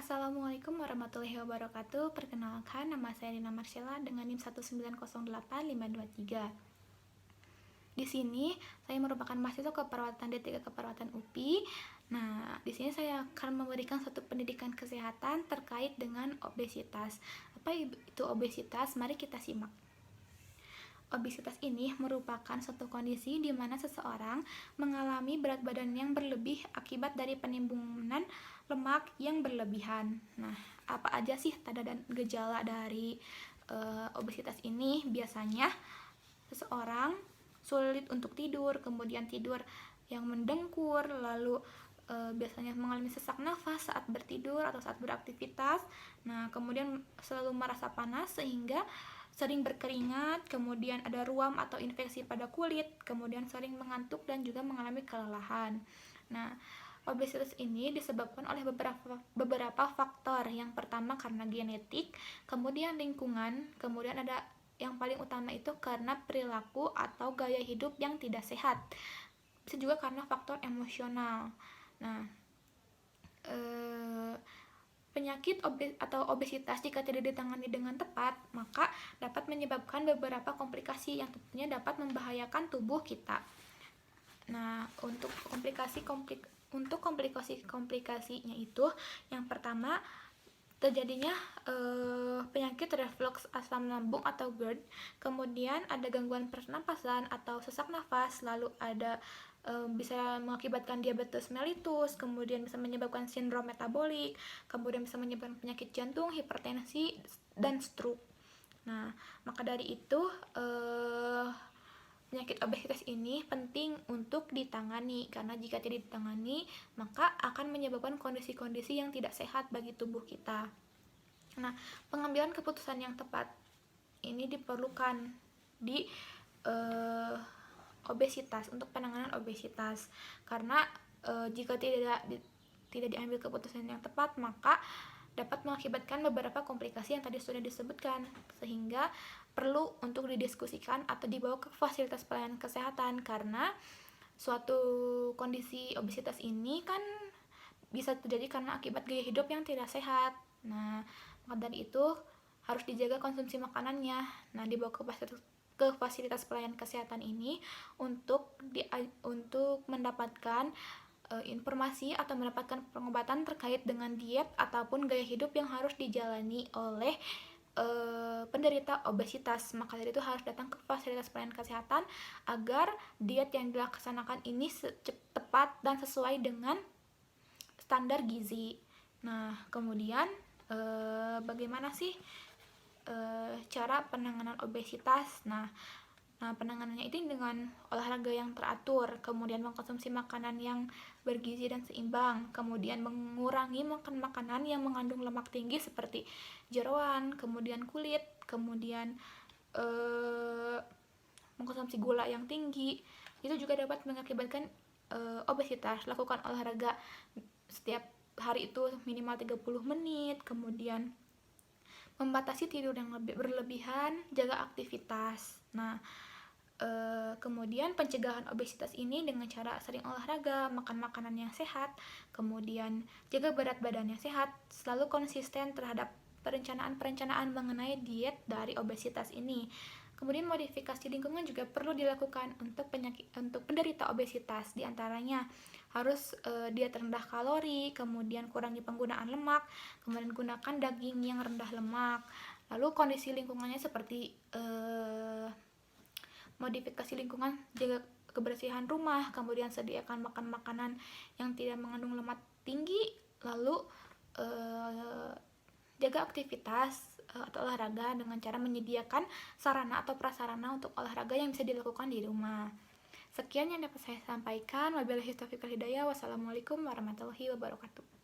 Assalamualaikum warahmatullahi wabarakatuh. Perkenalkan, nama saya Nina Marcella dengan NIM 1908523. Di sini saya merupakan mahasiswa keperawatan D3 Keperawatan UPI. Nah, di sini saya akan memberikan satu pendidikan kesehatan terkait dengan obesitas. Apa itu obesitas? Mari kita simak. Obesitas ini merupakan suatu kondisi di mana seseorang mengalami berat badan yang berlebih akibat dari penimbunan lemak yang berlebihan. Nah, apa aja sih tanda dan gejala dari obesitas ini? Biasanya seseorang sulit untuk tidur, kemudian tidur yang mendengkur, lalu biasanya mengalami sesak nafas saat bertidur atau saat beraktivitas. Nah, kemudian selalu merasa panas sehingga sering berkeringat, kemudian ada ruam atau infeksi pada kulit, kemudian sering mengantuk dan juga mengalami kelelahan. Nah, obesitas ini disebabkan oleh beberapa faktor. Yang pertama karena genetik, kemudian lingkungan, kemudian ada yang paling utama itu karena perilaku atau gaya hidup yang tidak sehat. Bisa juga karena faktor emosional. Nah, penyakit atau obesitas jika tidak ditangani dengan tepat, maka dapat menyebabkan beberapa komplikasi yang tentunya dapat membahayakan tubuh kita. Nah, untuk komplikasinya itu, yang pertama terjadinya penyakit reflux asam lambung atau GERD, kemudian ada gangguan pernapasan atau sesak nafas, lalu ada bisa mengakibatkan diabetes mellitus, kemudian bisa menyebabkan sindrom metabolik, kemudian bisa menyebabkan penyakit jantung, hipertensi, dan stroke. Nah, maka dari itu penyakit obesitas ini penting untuk ditangani, karena jika tidak ditangani maka akan menyebabkan kondisi-kondisi yang tidak sehat bagi tubuh kita. Nah, pengambilan keputusan yang tepat ini diperlukan di obesitas, untuk penanganan obesitas, karena jika tidak diambil keputusan yang tepat maka dapat mengakibatkan beberapa komplikasi yang tadi sudah disebutkan, sehingga perlu untuk didiskusikan atau dibawa ke fasilitas pelayanan kesehatan, karena suatu kondisi obesitas ini kan bisa terjadi karena akibat gaya hidup yang tidak sehat. Nah, maka dari itu harus dijaga konsumsi makanannya. Nah, dibawa ke fasilitas pelayanan kesehatan ini untuk mendapatkan informasi atau mendapatkan pengobatan terkait dengan diet ataupun gaya hidup yang harus dijalani oleh penderita obesitas. Maka dari itu harus datang ke fasilitas pelayanan kesehatan agar diet yang dilaksanakan ini tepat dan sesuai dengan standar gizi. Nah, kemudian bagaimana sih cara penanganan obesitas? Nah, penanganannya itu dengan olahraga yang teratur, kemudian mengkonsumsi makanan yang bergizi dan seimbang, kemudian mengurangi makan makanan yang mengandung lemak tinggi seperti jeroan, kemudian kulit, kemudian mengkonsumsi gula yang tinggi. Itu juga dapat mengakibatkan obesitas. Lakukan olahraga setiap hari itu minimal 30 menit, kemudian membatasi tidur yang berlebihan, jaga aktivitas. Nah, kemudian pencegahan obesitas ini dengan cara sering olahraga, makan makanan yang sehat, kemudian jaga berat badan yang sehat, selalu konsisten terhadap perencanaan mengenai diet dari obesitas ini. Kemudian modifikasi lingkungan juga perlu dilakukan untuk penderita obesitas, diantaranya harus diet rendah kalori, kemudian kurangi penggunaan lemak, kemudian gunakan daging yang rendah lemak. Lalu kondisi lingkungannya seperti modifikasi lingkungan, jaga kebersihan rumah, kemudian sediakan makan makanan yang tidak mengandung lemak tinggi, lalu jaga aktivitas atau olahraga dengan cara menyediakan sarana atau prasarana untuk olahraga yang bisa dilakukan di rumah. Sekian yang dapat saya sampaikan. Wabillahi taufiq wal hidayah. Wassalamualaikum warahmatullahi wabarakatuh.